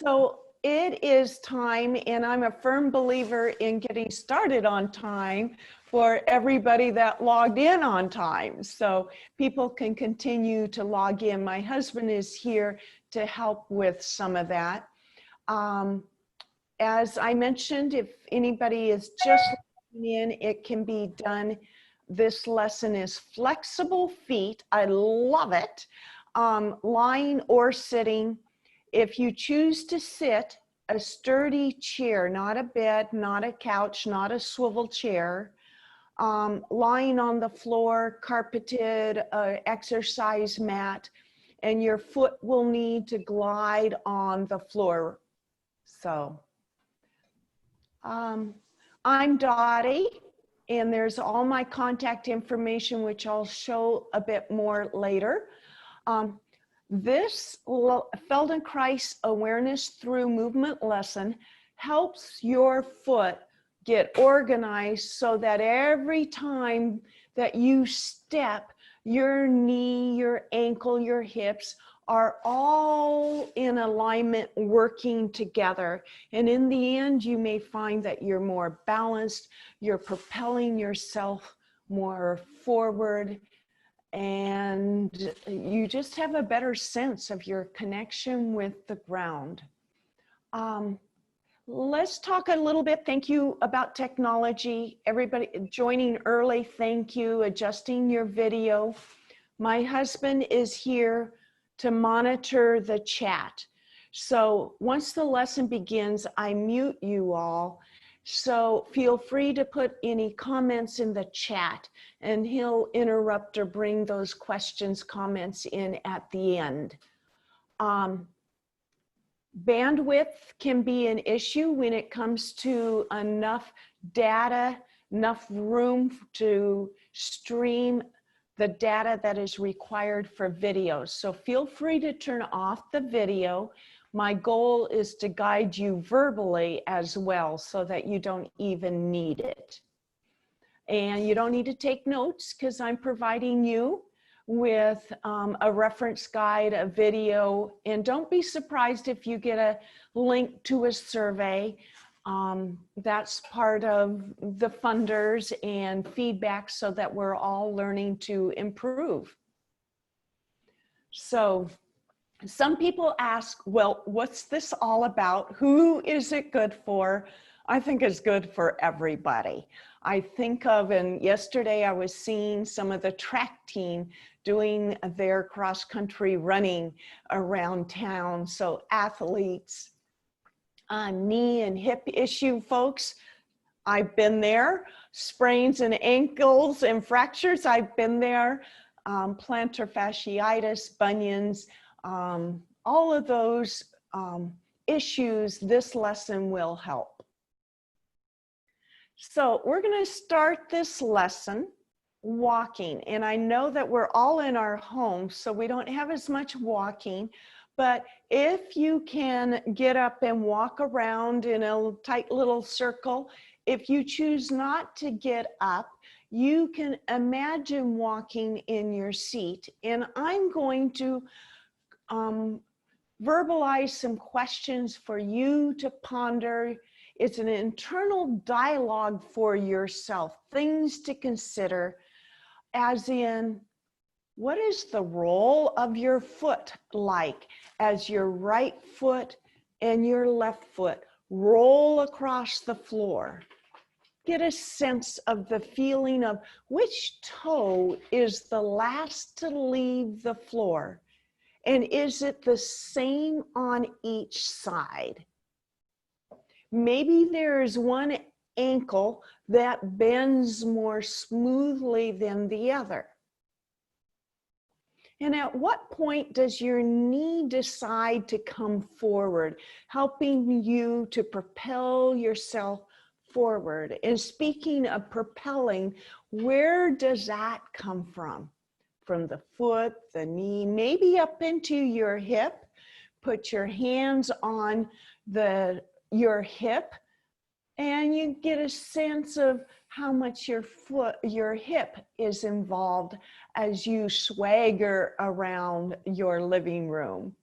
So it is time, and I'm a firm believer in getting started on time for everybody that logged in on time. So people can continue to log in. My husband is here to help with some of that. As I mentioned, if anybody is just logging in, it can be done. This lesson is flexible feet. I love it. Lying or sitting. If you choose to sit, a sturdy chair, not a bed, not a couch, not a swivel chair, lying on the floor, carpeted exercise mat, and your foot will need to glide on the floor. So, I'm Dotti, and there's all my contact information, which I'll show a bit more later. This Feldenkrais awareness through movement lesson helps your foot get organized so that every time that you step, your knee, your ankle, your hips are all in alignment, working together. And in the end, you may find that you're more balanced, you're propelling yourself more forward, and you just have a better sense of your connection with the ground. Let's talk a little bit, thank you, about technology. Everybody joining early, thank you, adjusting your video. My husband is here to monitor the chat. So once the lesson begins, I mute you all. So feel free to put any comments in the chat, and he'll interrupt or bring those questions, comments in at the end. Bandwidth can be an issue when it comes to enough data, enough room to stream the data that is required for videos. So feel free to turn off the video. My goal is to guide you verbally as well so that you don't even need it. And you don't need to take notes because I'm providing you with a reference guide, a video, and don't be surprised if you get a link to a survey. That's part of the funders and feedback so that we're all learning to improve. So some people ask, well, what's this all about? Who is it good for? I think it's good for everybody. I think of, and yesterday I was seeing some of the track team doing their cross-country running around town. So athletes, knee and hip issue folks, I've been there. Sprains and ankles and fractures, I've been there. Plantar fasciitis, bunions, all of those issues, this lesson will help. So we're going to start this lesson walking, and I know that we're all in our homes, so we don't have as much walking, but if you can get up and walk around in a tight little circle, if you choose not to get up, you can imagine walking in your seat, and I'm going to verbalize some questions for you to ponder. It's an internal dialogue for yourself, things to consider, as in, what is the role of your foot like as your right foot and your left foot roll across the floor? Get a sense of the feeling of which toe is the last to leave the floor. And is it the same on each side? Maybe there's one ankle that bends more smoothly than the other. And at what point does your knee decide to come forward, helping you to propel yourself forward? And speaking of propelling, where does that come from? From the foot, the knee, maybe up into your hip. Put your hands on your hip, and you get a sense of how much your hip is involved as you swagger around your living room.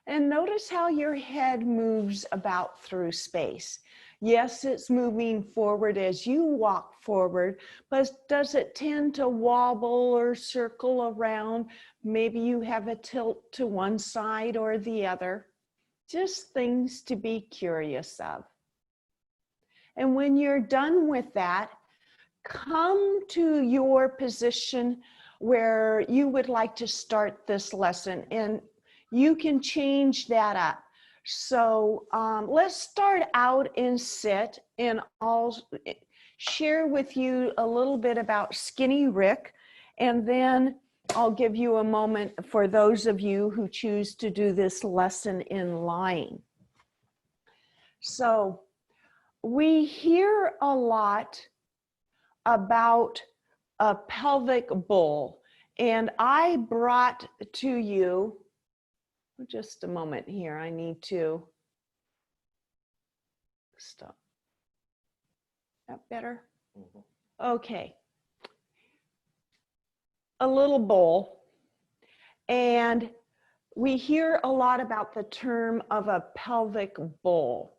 And notice how your head moves about through space. Yes, it's moving forward as you walk forward, but does it tend to wobble or circle around? Maybe you have a tilt to one side or the other. Just things to be curious of. And when you're done with that, come to your position where you would like to start this lesson, and you can change that up. So let's start out in sit, and I'll share with you a little bit about Skinny Rick, and then I'll give you a moment for those of you who choose to do this lesson in lying. So we hear a lot about a pelvic bowl, and I brought to you, just a moment here, I need to stop. That better? Okay. A little bowl, and we hear a lot about the term of a pelvic bowl.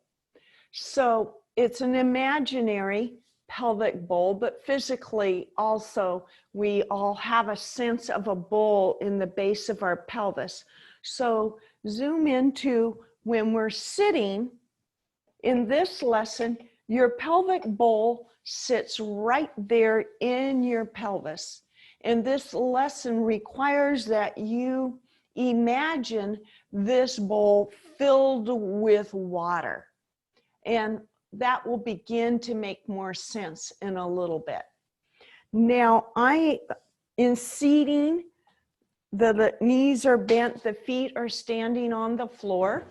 So it's an imaginary pelvic bowl, but physically also we all have a sense of a bowl in the base of our pelvis. So zoom into when we're sitting in this lesson, your pelvic bowl sits right there in your pelvis. And this lesson requires that you imagine this bowl filled with water. And that will begin to make more sense in a little bit. Now, in seating, the knees are bent, the feet are standing on the floor.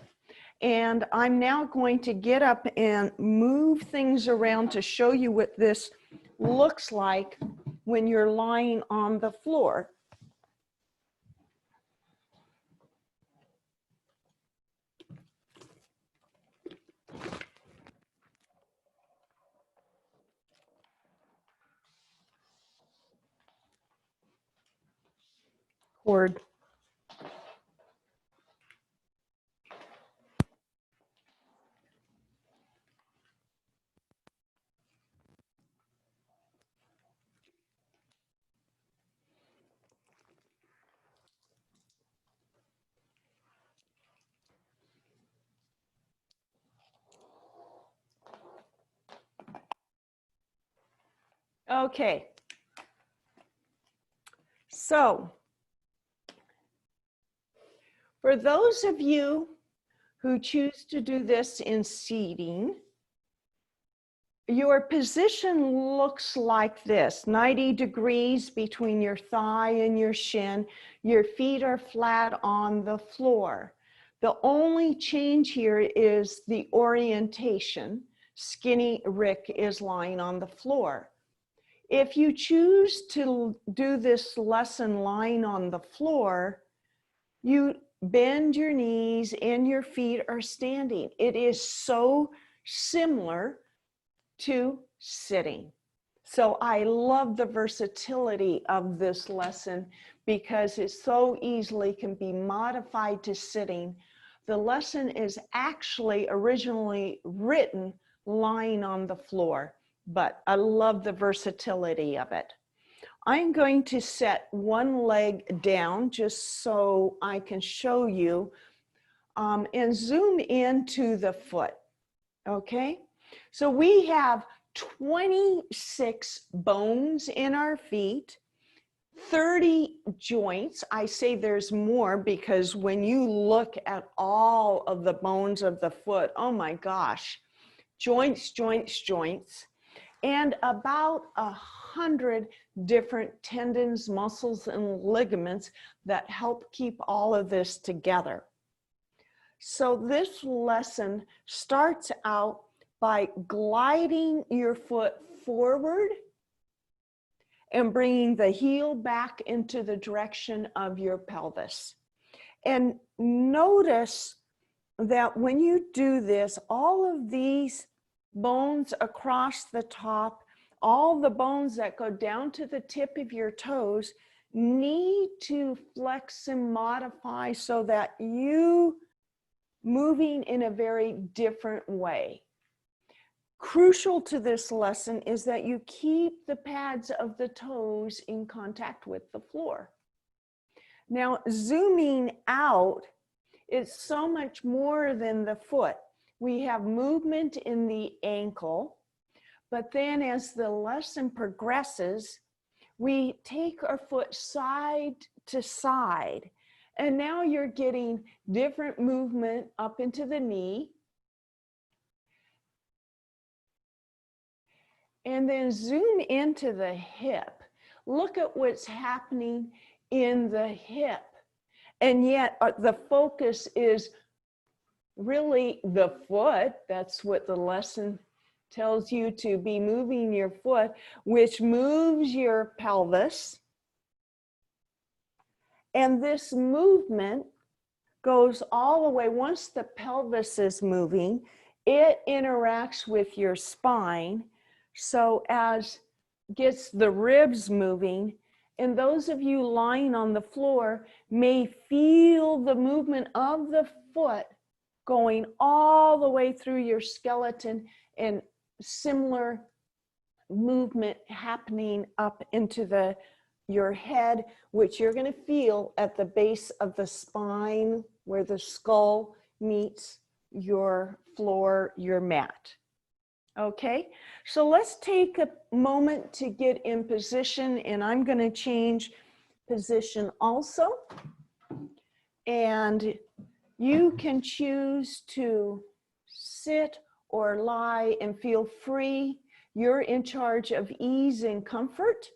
And I'm now going to get up and move things around to show you what this looks like when you're lying on the floor. Cord. Okay. So, for those of you who choose to do this in seating, your position looks like this, 90 degrees between your thigh and your shin. Your feet are flat on the floor. The only change here is the orientation. Skinny Rick is lying on the floor. If you choose to do this lesson lying on the floor, you bend your knees and your feet are standing. It is so similar to sitting. So I love the versatility of this lesson because it so easily can be modified to sitting. The lesson is actually originally written lying on the floor, but I love the versatility of it. I'm going to set one leg down just so I can show you and zoom into the foot, okay? So we have 26 bones in our feet, 30 joints. I say there's more because when you look at all of the bones of the foot, oh my gosh, joints, joints, joints, and about 100 different tendons, muscles, and ligaments that help keep all of this together. So this lesson starts out by gliding your foot forward and bringing the heel back into the direction of your pelvis. And notice that when you do this, all of these bones across the top, all the bones that go down to the tip of your toes need to flex and modify so that you moving in a very different way. Crucial to this lesson is that you keep the pads of the toes in contact with the floor. Now, zooming out, it's so much more than the foot. We have movement in the ankle, but then as the lesson progresses, we take our foot side to side. And now you're getting different movement up into the knee. And then zoom into the hip. Look at what's happening in the hip. And yet the focus is really the foot. That's what the lesson tells you, to be moving your foot, which moves your pelvis. And this movement goes all the way. Once the pelvis is moving, it interacts with your spine. So as gets the ribs moving, and those of you lying on the floor may feel the movement of the foot going all the way through your skeleton, and similar movement happening up into your head, which you're going to feel at the base of the spine where the skull meets your floor, your mat. Okay, so let's take a moment to get in position, and I'm going to change position also. And you can choose to sit or lie and feel free. You're in charge of ease and comfort.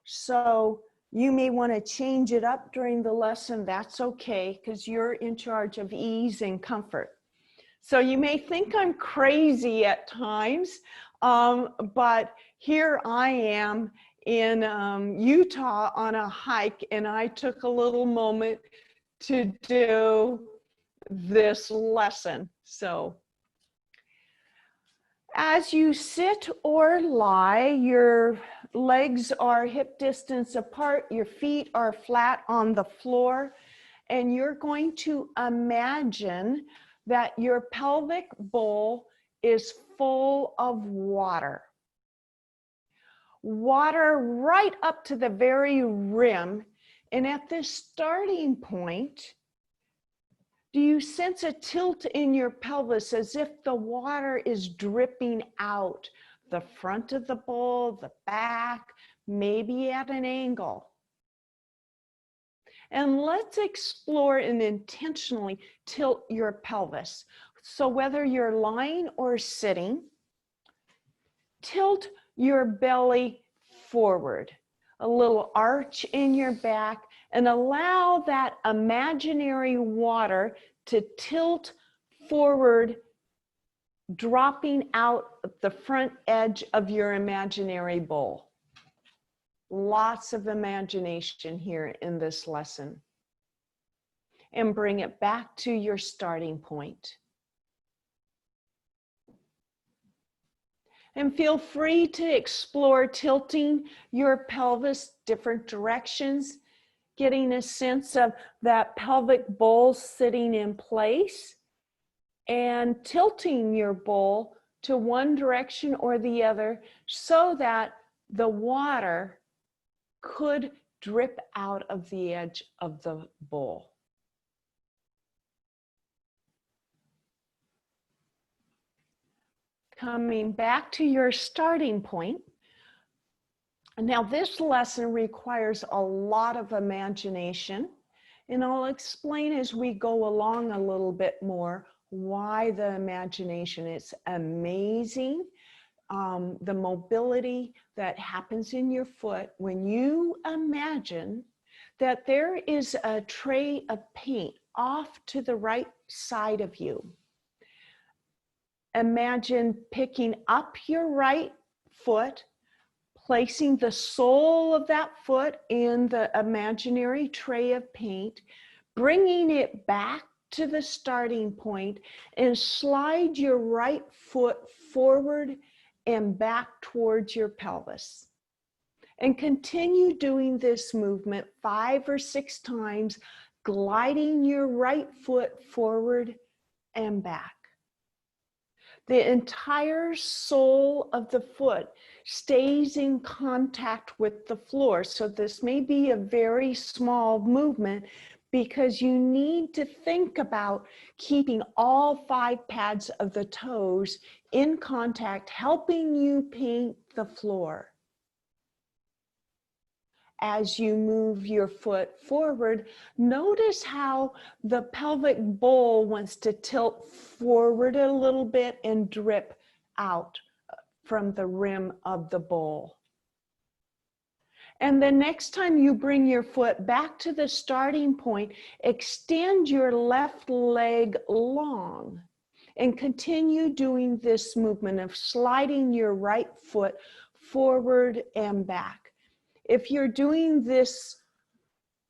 So you may want to change it up during the lesson. That's okay, because you're in charge of ease and comfort. So you may think I'm crazy at times, but here I am in Utah on a hike, and I took a little moment to do this lesson. So as you sit or lie, your legs are hip distance apart, your feet are flat on the floor, and you're going to imagine that your pelvic bowl is full of water. Water right up to the very rim. And at this starting point, do you sense a tilt in your pelvis as if the water is dripping out the front of the bowl, the back, maybe at an angle? And let's explore and intentionally tilt your pelvis. So whether you're lying or sitting, tilt your belly forward, a little arch in your back, and allow that imaginary water to tilt forward, dropping out the front edge of your imaginary bowl. Lots of imagination here in this lesson. And bring it back to your starting point. And feel free to explore tilting your pelvis different directions, getting a sense of that pelvic bowl sitting in place, and tilting your bowl to one direction or the other so that the water could drip out of the edge of the bowl. Coming back to your starting point. Now this lesson requires a lot of imagination, and I'll explain as we go along a little bit more why the imagination is amazing. The mobility that happens in your foot when you imagine that there is a tray of paint off to the right side of you. Imagine picking up your right foot, placing the sole of that foot in the imaginary tray of paint, bringing it back to the starting point, and slide your right foot forward and back towards your pelvis. And continue doing this movement 5 or 6 times, gliding your right foot forward and back. The entire sole of the foot stays in contact with the floor. So this may be a very small movement because you need to think about keeping all 5 pads of the toes in contact, helping you paint the floor. As you move your foot forward, notice how the pelvic bowl wants to tilt forward a little bit and drip out from the rim of the bowl. And the next time you bring your foot back to the starting point, extend your left leg long and continue doing this movement of sliding your right foot forward and back. If you're doing this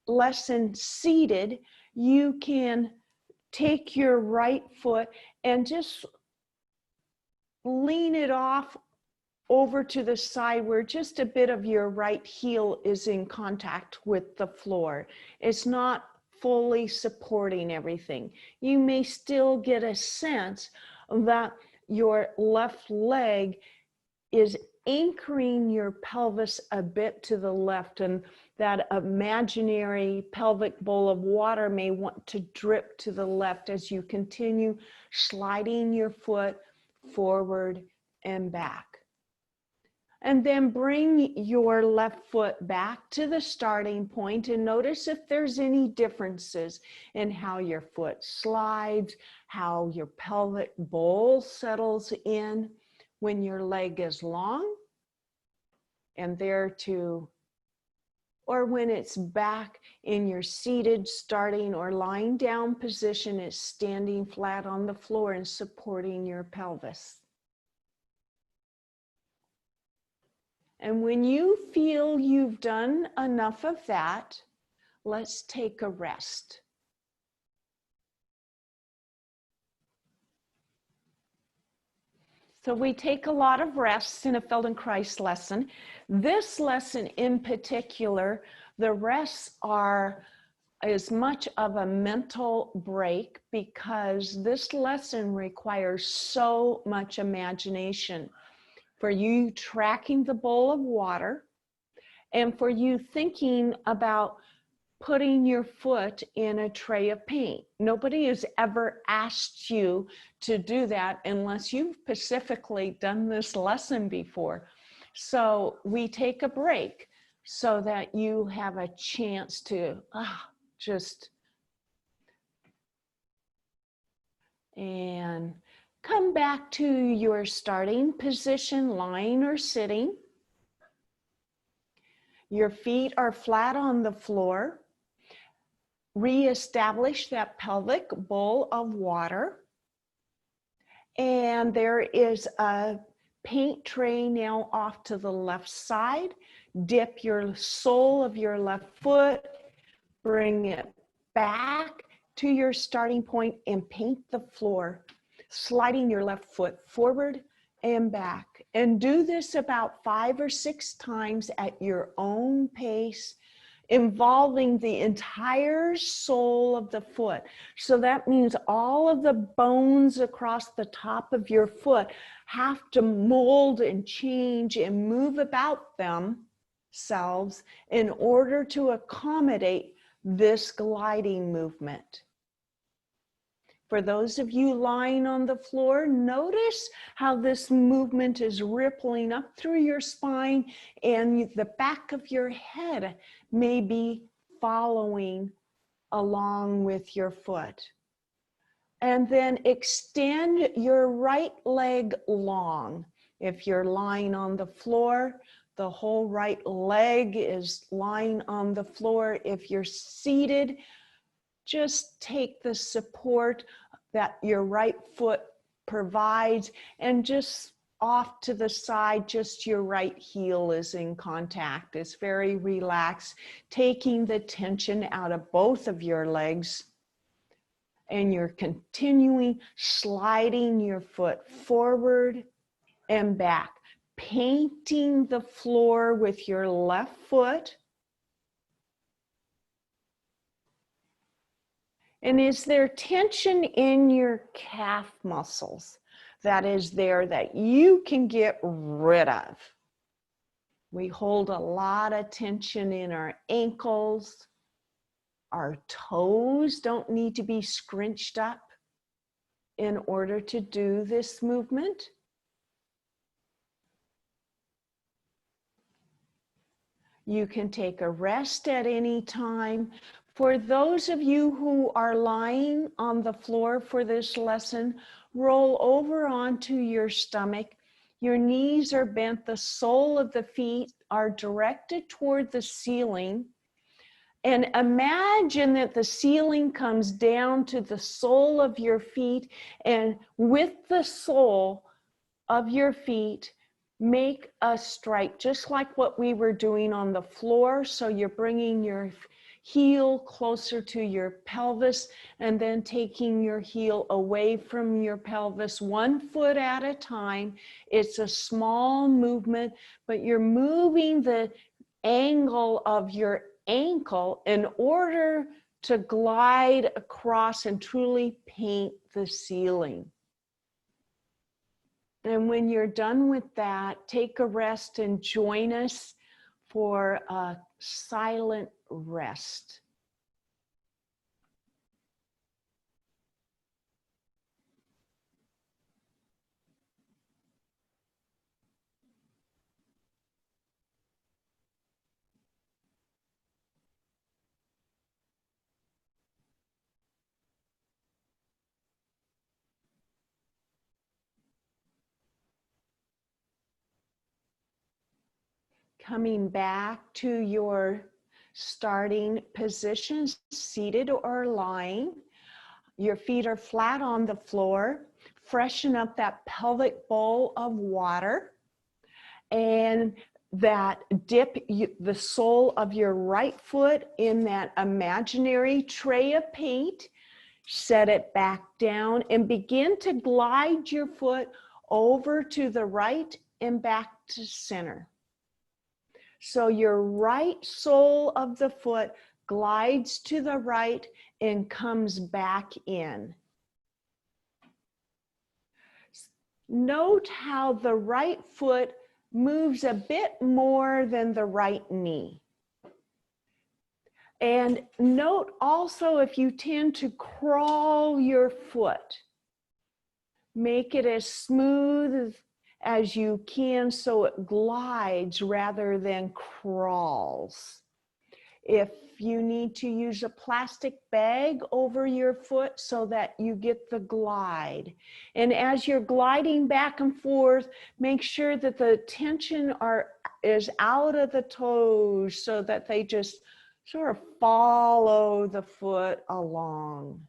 lesson seated, you can take your right foot and just lean it off over to the side where just a bit of your right heel is in contact with the floor. It's not fully supporting everything. You may still get a sense that your left leg is anchoring your pelvis a bit to the left, and that imaginary pelvic bowl of water may want to drip to the left as you continue sliding your foot forward and back. And then bring your left foot back to the starting point and notice if there's any differences in how your foot slides, how your pelvic bowl settles in when your leg is long and there to, or when it's back in your seated, starting, or lying down position, it's standing flat on the floor and supporting your pelvis. And when you feel you've done enough of that, let's take a rest. So we take a lot of rests in a Feldenkrais lesson. This lesson in particular, the rests are as much of a mental break because this lesson requires so much imagination for you tracking the bowl of water and for you thinking about putting your foot in a tray of paint. Nobody has ever asked you to do that unless you've specifically done this lesson before. So we take a break so that you have a chance to just and come back to your starting position, lying or sitting. Your feet are flat on the floor. Reestablish that pelvic bowl of water. And there is a paint tray now off to the left side. Dip your sole of your left foot, bring it back to your starting point and paint the floor, sliding your left foot forward and back. And do this about 5 or 6 times at your own pace, involving the entire sole of the foot. So that means all of the bones across the top of your foot have to mold and change and move about themselves in order to accommodate this gliding movement. For those of you lying on the floor, notice how this movement is rippling up through your spine and the back of your head may be following along with your foot. And then extend your right leg long. If you're lying on the floor, the whole right leg is lying on the floor. If you're seated, just take the support that your right foot provides and just off to the side, just your right heel is in contact. It's very relaxed, taking the tension out of both of your legs. And you're continuing sliding your foot forward and back, painting the floor with your left foot. And is there tension in your calf muscles that is there that you can get rid of? We hold a lot of tension in our ankles. Our toes don't need to be scrunched up in order to do this movement. You can take a rest at any time. For those of you who are lying on the floor for this lesson, roll over onto your stomach. Your knees are bent, the sole of the feet are directed toward the ceiling. And imagine that the ceiling comes down to the sole of your feet, and with the sole of your feet, make a strike, just like what we were doing on the floor. So you're bringing your heel closer to your pelvis and then taking your heel away from your pelvis, 1 foot at a time. It's a small movement, but you're moving the angle of your ankle in order to glide across and truly paint the ceiling. And when you're done with that, take a rest and join us for a silent rest. Coming back to your starting position, seated or lying. Your feet are flat on the floor. Freshen up that pelvic bowl of water, and that dip the sole of your right foot in that imaginary tray of paint. Set it back down and begin to glide your foot over to the right and back to center. So your right sole of the foot glides to the right and comes back in. Note how the right foot moves a bit more than the right knee. And note also if you tend to crawl your foot, make it as smooth as you can so it glides rather than crawls. If you need to use a plastic bag over your foot so that you get the glide. And as you're gliding back and forth, make sure that the tension is out of the toes so that they just sort of follow the foot along.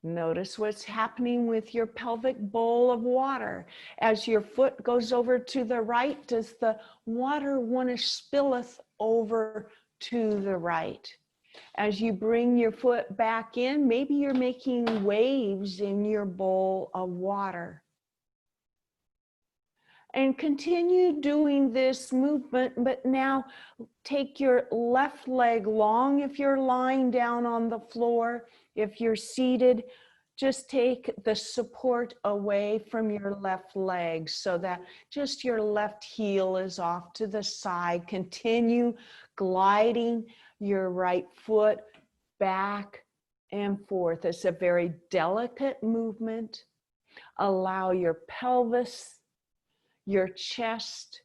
Notice what's happening with your pelvic bowl of water. As your foot goes over to the right, does the water want to spilleth over to the right? As you bring your foot back in, maybe you're making waves in your bowl of water. And continue doing this movement, but now take your left leg long if you're lying down on the floor. If you're seated, just take the support away from your left leg so that just your left heel is off to the side. Continue gliding your right foot back and forth. It's a very delicate movement. Allow your pelvis, your chest,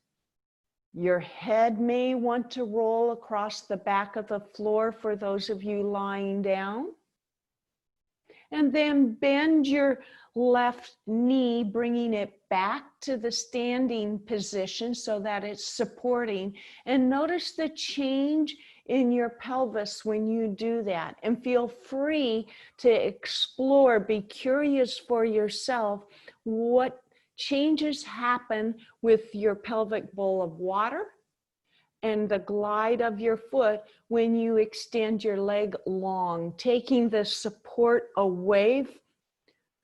your head may want to roll across the back of the floor for those of you lying down. And then bend your left knee, bringing it back to the standing position so that it's supporting. And notice the change in your pelvis when you do that. And feel free to explore, be curious for yourself what changes happen with your pelvic bowl of water and the glide of your foot when you extend your leg long, taking the support away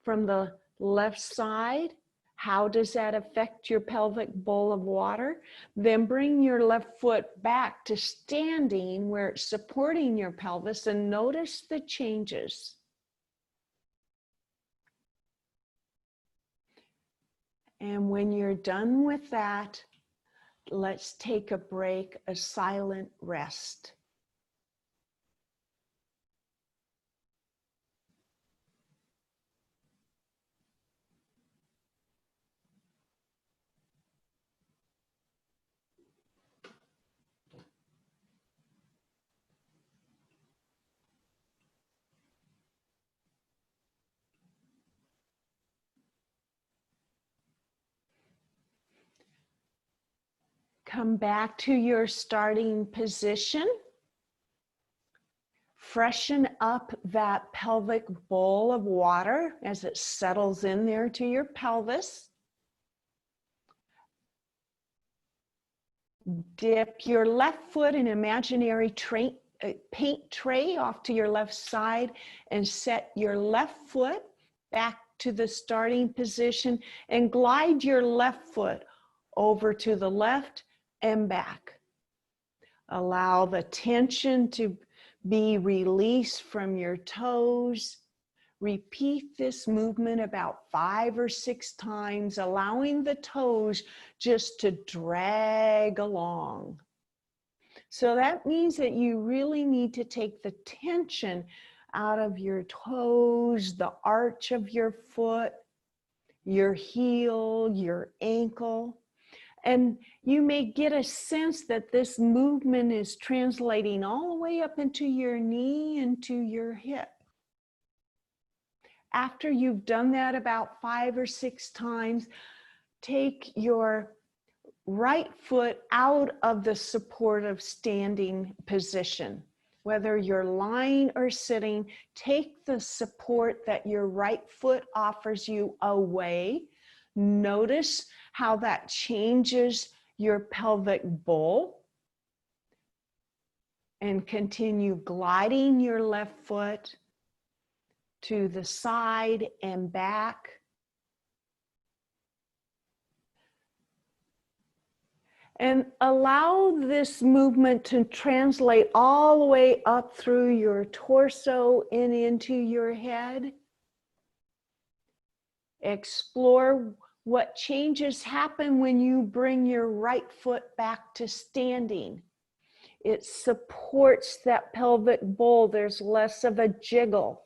from the left side How does that affect your pelvic bowl of water? Then bring your left foot back to standing where it's supporting your pelvis and notice the changes. And when you're done with that, let's take a break, a silent rest. Come back to your starting position. Freshen up that pelvic bowl of water as it settles in there to your pelvis. Dip your left foot in imaginary paint tray off to your left side and set your left foot back to the starting position and glide your left foot over to the left and back. Allow the tension to be released from your toes. Repeat this movement about 5 or 6 times, allowing the toes just to drag along. So that means that you really need to take the tension out of your toes, the arch of your foot, your heel, your ankle. And you may get a sense that this movement is translating all the way up into your knee, into your hip. After you've done that about 5 or 6 times, take your right foot out of the supportive standing position. Whether you're lying or sitting, take the support that your right foot offers you away. Notice how that changes your pelvic bowl. And continue gliding your left foot to the side and back. And allow this movement to translate all the way up through your torso and into your head. Explore what changes happen when you bring your right foot back to standing. It supports that pelvic bowl. There's less of a jiggle.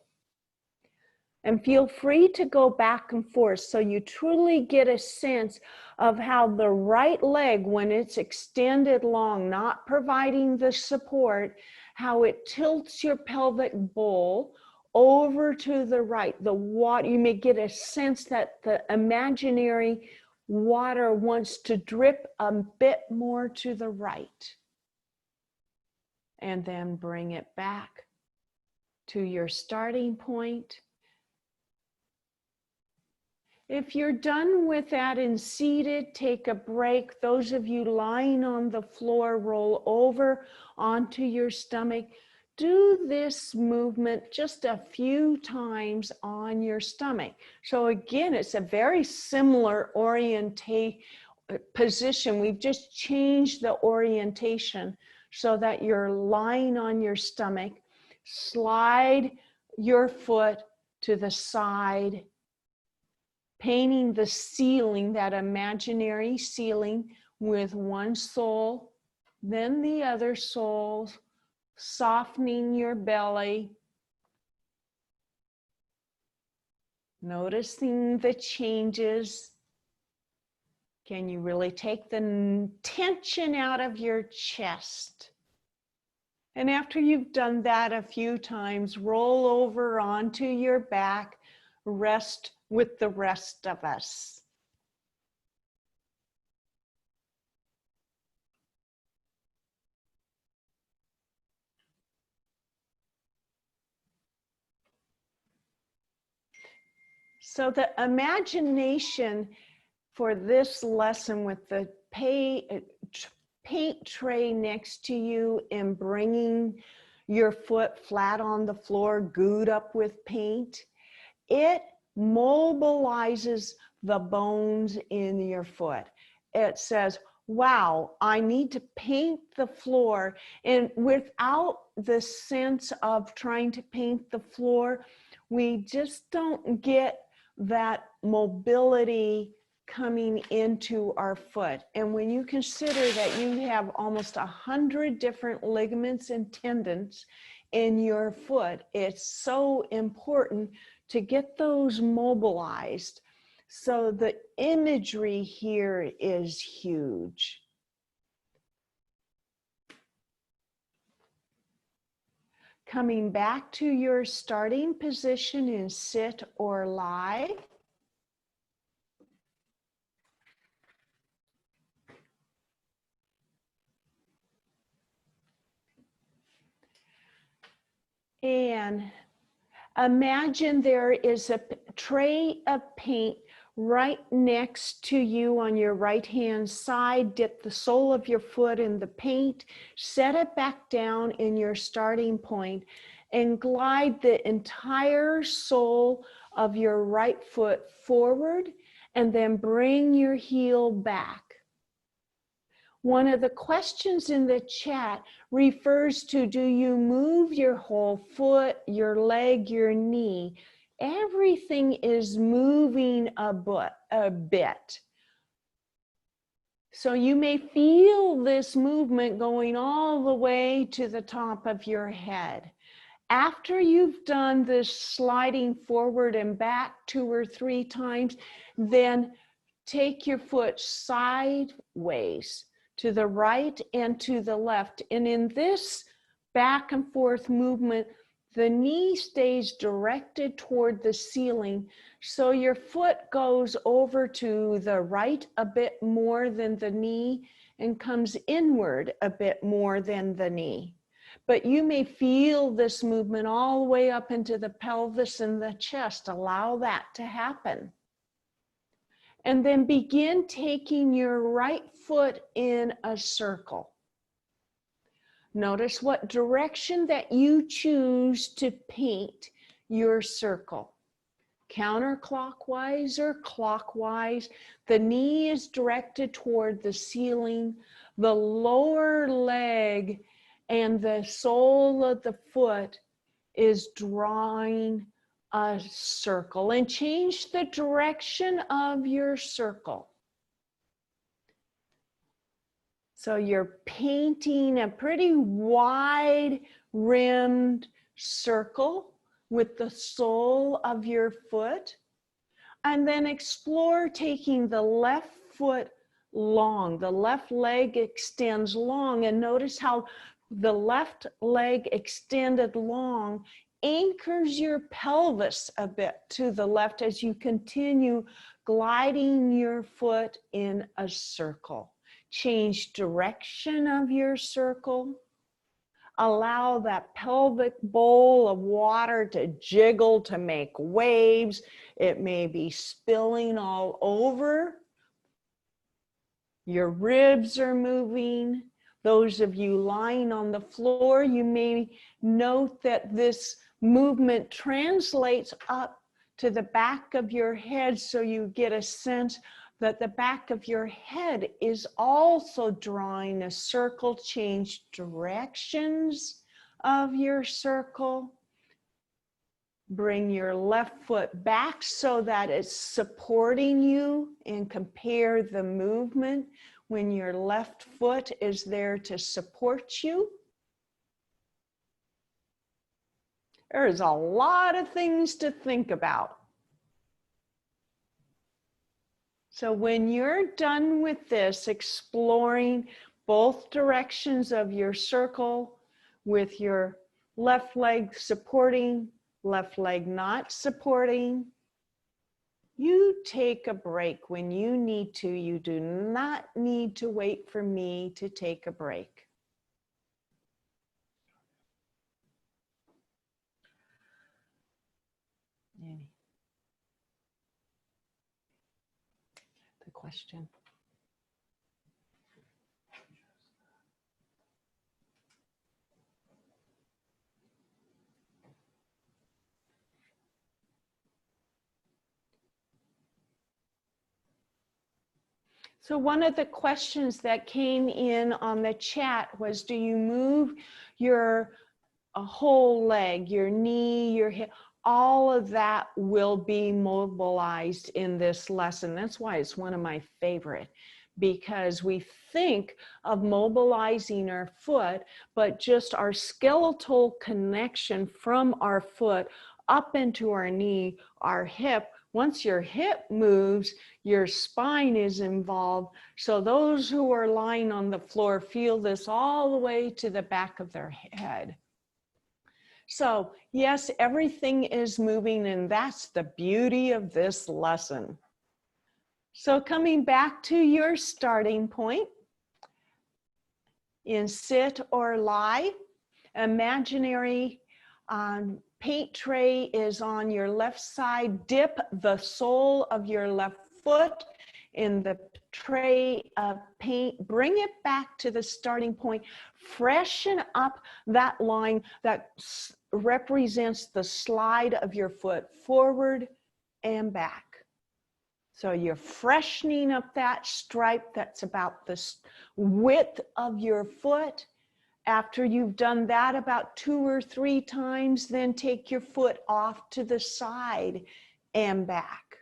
And feel free to go back and forth so you truly get a sense of how the right leg, when it's extended long, not providing the support, how it tilts your pelvic bowl over to the right. The water, you may get a sense that the imaginary water wants to drip a bit more to the right. And then bring it back to your starting point. If you're done with that and seated, take a break. Those of you lying on the floor, roll over onto your stomach. Do this movement just a few times on your stomach. So again, it's a very similar position. We've just changed the orientation so that you're lying on your stomach. Slide your foot to the side, painting the ceiling, that imaginary ceiling, with one sole, then the other sole, softening your belly. Noticing the changes. Can you really take the tension out of your chest? And after you've done that a few times, roll over onto your back, rest with the rest of us. So the imagination for this lesson with the paint tray next to you and bringing your foot flat on the floor, gooed up with paint, it mobilizes the bones in your foot. It says, wow, I need to paint the floor. And without the sense of trying to paint the floor, we just don't get that mobility coming into our foot. And when you consider that you have almost 100 different ligaments and tendons in your foot, it's so important to get those mobilized. So the imagery here is huge. Coming back to your starting position in sit or lie. And imagine there is a tray of paint right next to you on your right-hand side. Dip the sole of your foot in the paint, set it back down in your starting point, and glide the entire sole of your right foot forward, and then bring your heel back. One of the questions in the chat refers to, do you move your whole foot, your leg, your knee? Everything is moving a bit. So you may feel this movement going all the way to the top of your head. After you've done this sliding forward and back 2 or 3 times, then take your foot sideways to the right and to the left. And in this back and forth movement, the knee stays directed toward the ceiling. So your foot goes over to the right a bit more than the knee and comes inward a bit more than the knee. But you may feel this movement all the way up into the pelvis and the chest. Allow that to happen. And then begin taking your right foot in a circle. Notice what direction that you choose to paint your circle. Counterclockwise or clockwise. The knee is directed toward the ceiling. The lower leg and the sole of the foot is drawing a circle, and change the direction of your circle. So you're painting a pretty wide rimmed circle with the sole of your foot, and then explore taking the left foot long. The left leg extends long, and notice how the left leg extended long anchors your pelvis a bit to the left as you continue gliding your foot in a circle. Change direction of your circle. Allow that pelvic bowl of water to jiggle, to make waves. It may be spilling all over. Your ribs are moving. Those of you lying on the floor, you may note that this movement translates up to the back of your head, so you get a sense that the back of your head is also drawing a circle. Change directions of your circle. Bring your left foot back so that it's supporting you, and compare the movement when your left foot is there to support you. There's a lot of things to think about. So when you're done with this, exploring both directions of your circle with your left leg supporting, left leg not supporting, you take a break when you need to. You do not need to wait for me to take a break. The question. So one of the questions that came in on the chat was, do you move your whole leg, your knee, your hip? All of that will be mobilized in this lesson. That's why it's one of my favorite, because we think of mobilizing our foot, but just our skeletal connection from our foot up into our knee, our hip. Once your hip moves, your spine is involved. So those who are lying on the floor feel this all the way to the back of their head. So yes, everything is moving, and that's the beauty of this lesson. So coming back to your starting point, in sit or lie, imaginary paint tray is on your left side. Dip the sole of your left foot in the tray of paint. Bring it back to the starting point. Freshen up that line that represents the slide of your foot forward and back. So you're freshening up that stripe that's about the width of your foot. After you've done that about 2 or 3 times, then take your foot off to the side and back.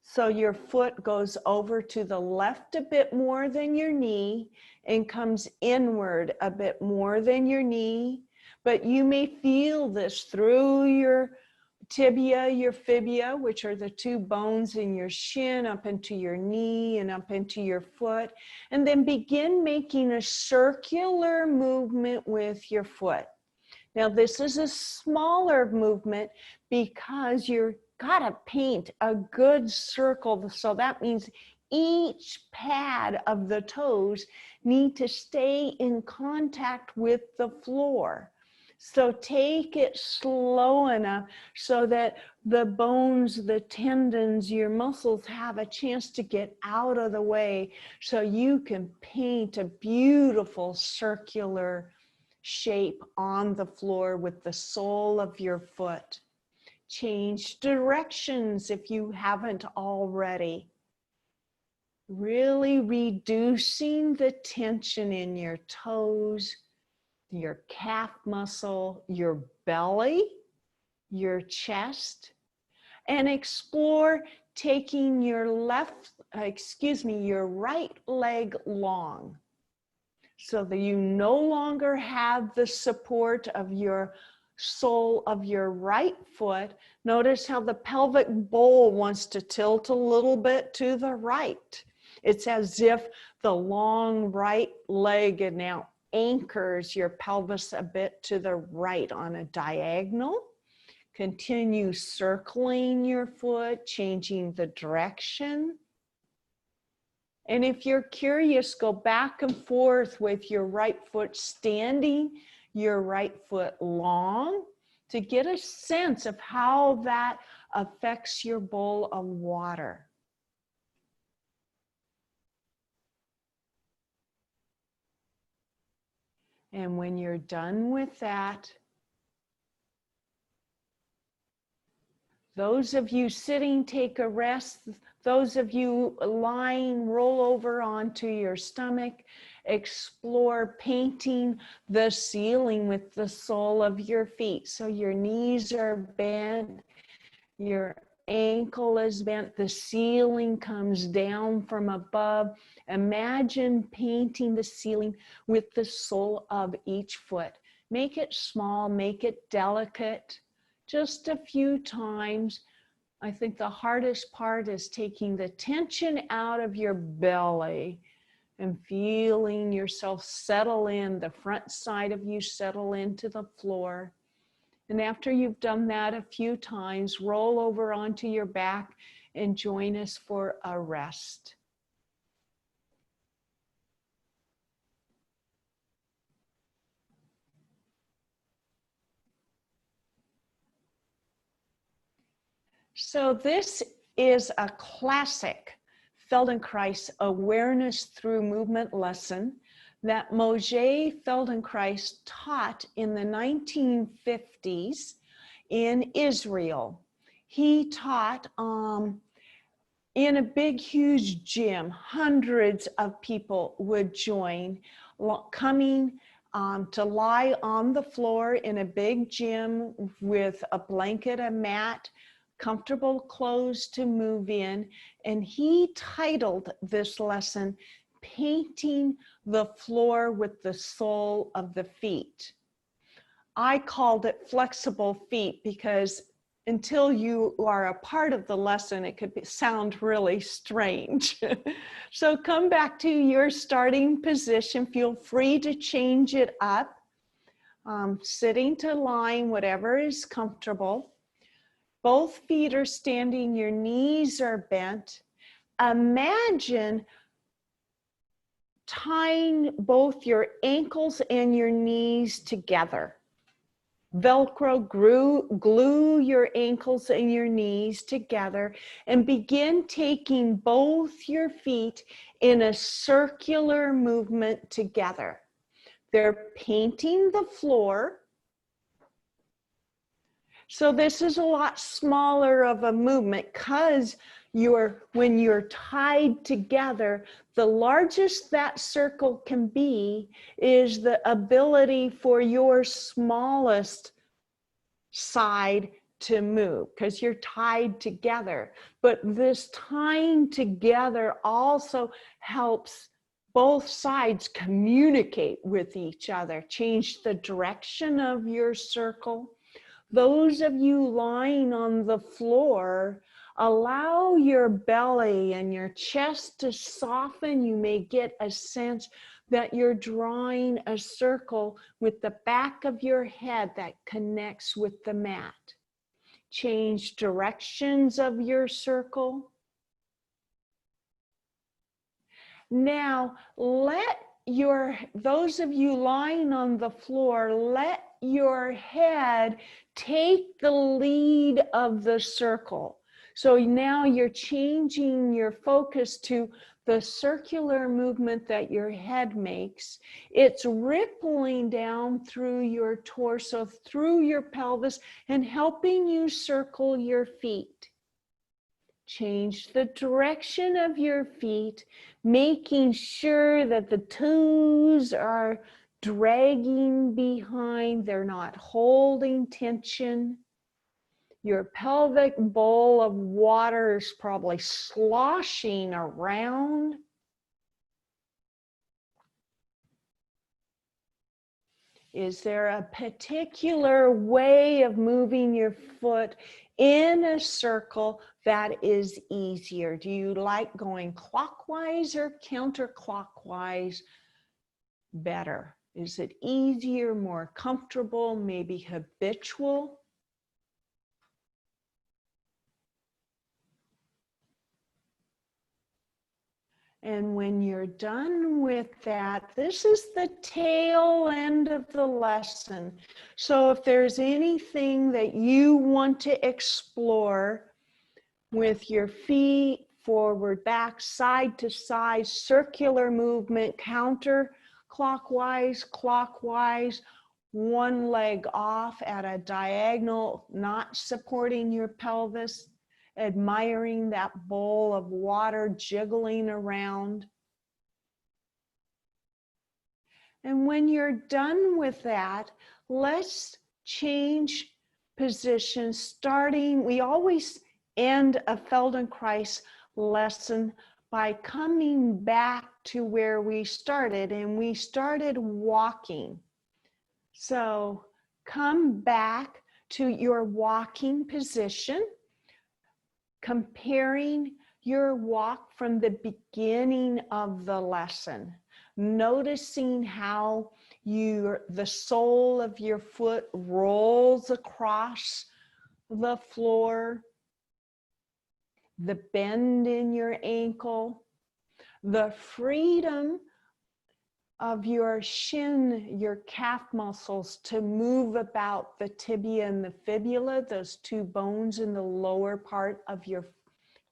So your foot goes over to the left a bit more than your knee and comes inward a bit more than your knee. But you may feel this through your tibia, your fibia, which are the 2 bones in your shin, up into your knee and up into your foot. And then begin making a circular movement with your foot. Now this is a smaller movement because you're gotta paint a good circle. So that means each pad of the toes need to stay in contact with the floor. So take it slow enough so that the bones, the tendons, your muscles have a chance to get out of the way so you can paint a beautiful circular shape on the floor with the sole of your foot. Change directions if you haven't already. Really reducing the tension in your toes, your calf muscle, your belly, your chest, and explore taking your your right leg long so that you no longer have the support of your sole of your right foot. Notice how the pelvic bowl wants to tilt a little bit to the right. It's as if the long right leg now anchors your pelvis a bit to the right on a diagonal. Continue circling your foot, changing the direction. And if you're curious, go back and forth with your right foot standing, your right foot long, to get a sense of how that affects your bowl of water. And when you're done with that, those of you sitting, take a rest. Those of you lying, roll over onto your stomach. Explore painting the ceiling with the sole of your feet. So your knees are bent, your ankle is bent, the ceiling comes down from above. Imagine painting the ceiling with the sole of each foot. Make it small, make it delicate, just a few times. I think the hardest part is taking the tension out of your belly and feeling yourself settle in, the front side of you settle into the floor. And after you've done that a few times, roll over onto your back and join us for a rest. So this is a classic Feldenkrais awareness through movement lesson that Moshe Feldenkrais taught in the 1950s in Israel. He taught in a big, huge gym, hundreds of people would join, coming to lie on the floor in a big gym with a blanket, a mat, comfortable clothes to move in. And he titled this lesson, Painting the Floor with the Sole of the Feet. I called it Flexible Feet because until you are a part of the lesson, it could sound really strange. So come back to your starting position. Feel free to change it up. Sitting to lying, whatever is comfortable. Both feet are standing, your knees are bent. Imagine tying both your ankles and your knees together. Velcro, glue your ankles and your knees together and begin taking both your feet in a circular movement together. They're painting the floor. So this is a lot smaller of a movement because when you're tied together, the largest that circle can be is the ability for your smallest side to move because you're tied together. But this tying together also helps both sides communicate with each other, change the direction of your circle. Those of you lying on the floor, allow your belly and your chest to soften. You may get a sense that you're drawing a circle with the back of your head that connects with the mat. Change directions of your circle. Now, those of you lying on the floor, let your head take the lead of the circle. So now you're changing your focus to the circular movement that your head makes. It's rippling down through your torso, through your pelvis, and helping you circle your feet. Change the direction of your feet, making sure that the toes are dragging behind, they're not holding tension. Your pelvic bowl of water is probably sloshing around. Is there a particular way of moving your foot in a circle that is easier? Do you like going clockwise or counterclockwise better? Is it easier, more comfortable, maybe habitual? And when you're done with that, this is the tail end of the lesson. So if there's anything that you want to explore with your feet, forward, back, side to side, circular movement, counterclockwise, clockwise, one leg off at a diagonal, not supporting your pelvis, admiring that bowl of water jiggling around. And when you're done with that, let's change positions, starting, we always end a Feldenkrais lesson by coming back to where we started, and we started walking. So come back to your walking position, comparing your walk from the beginning of the lesson, noticing how the sole of your foot rolls across the floor, the bend in your ankle, the freedom of your shin, your calf muscles to move about the tibia and the fibula, those two bones in the lower part of your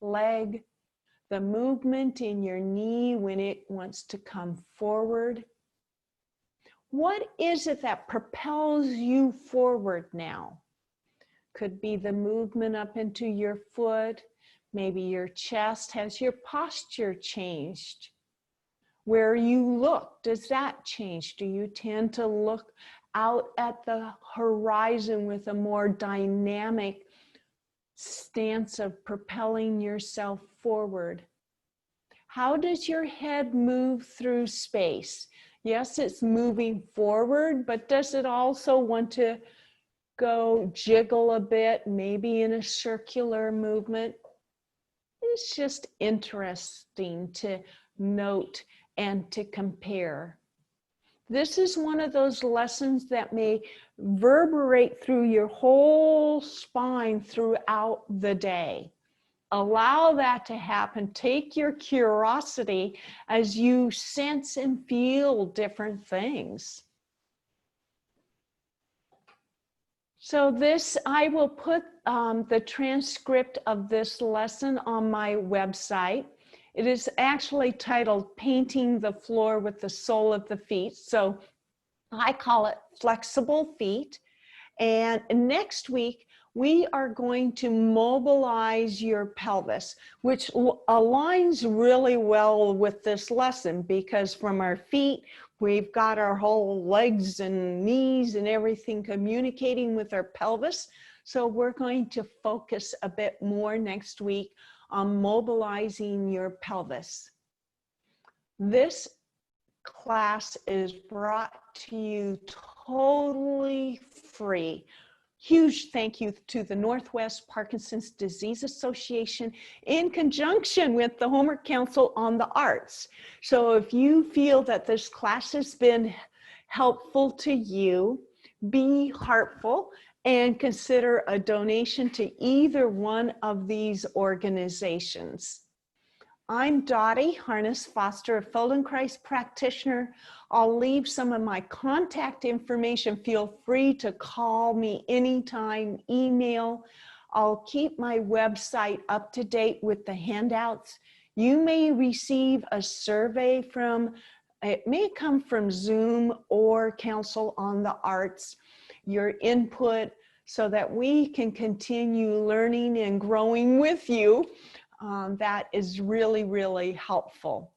leg, the movement in your knee when it wants to come forward. What is it that propels you forward now? Could be the movement up into your foot, Maybe your chest. Has your posture changed? Where you look, does that change? Do you tend to look out at the horizon with a more dynamic stance of propelling yourself forward? How does your head move through space? Yes, it's moving forward, but does it also want to go jiggle a bit, maybe in a circular movement? It's just interesting to note and to compare. This is one of those lessons that may reverberate through your whole spine throughout the day. Allow that to happen. Take your curiosity as you sense and feel different things. So this, I will put the transcript of this lesson on my website. It is actually titled Painting the Floor with the Sole of the Feet. So I call it Flexible Feet. And next week, we are going to mobilize your pelvis, which aligns really well with this lesson, because from our feet, we've got our whole legs and knees and everything communicating with our pelvis. So we're going to focus a bit more next week on mobilizing your pelvis. This class is brought to you totally free. Huge thank you to the Northwest Parkinson's Disease Association in conjunction with the Homework Council on the Arts. So if you feel that this class has been helpful to you, be heartful and consider a donation to either one of these organizations. I'm Dotti Harness-Foster, a Feldenkrais practitioner. I'll leave some of my contact information. Feel free to call me anytime, email. I'll keep my website up to date with the handouts. You may receive a survey from, it may come from Zoom or Council on the Arts, your input, so that we can continue learning and growing with you. That is really, really helpful.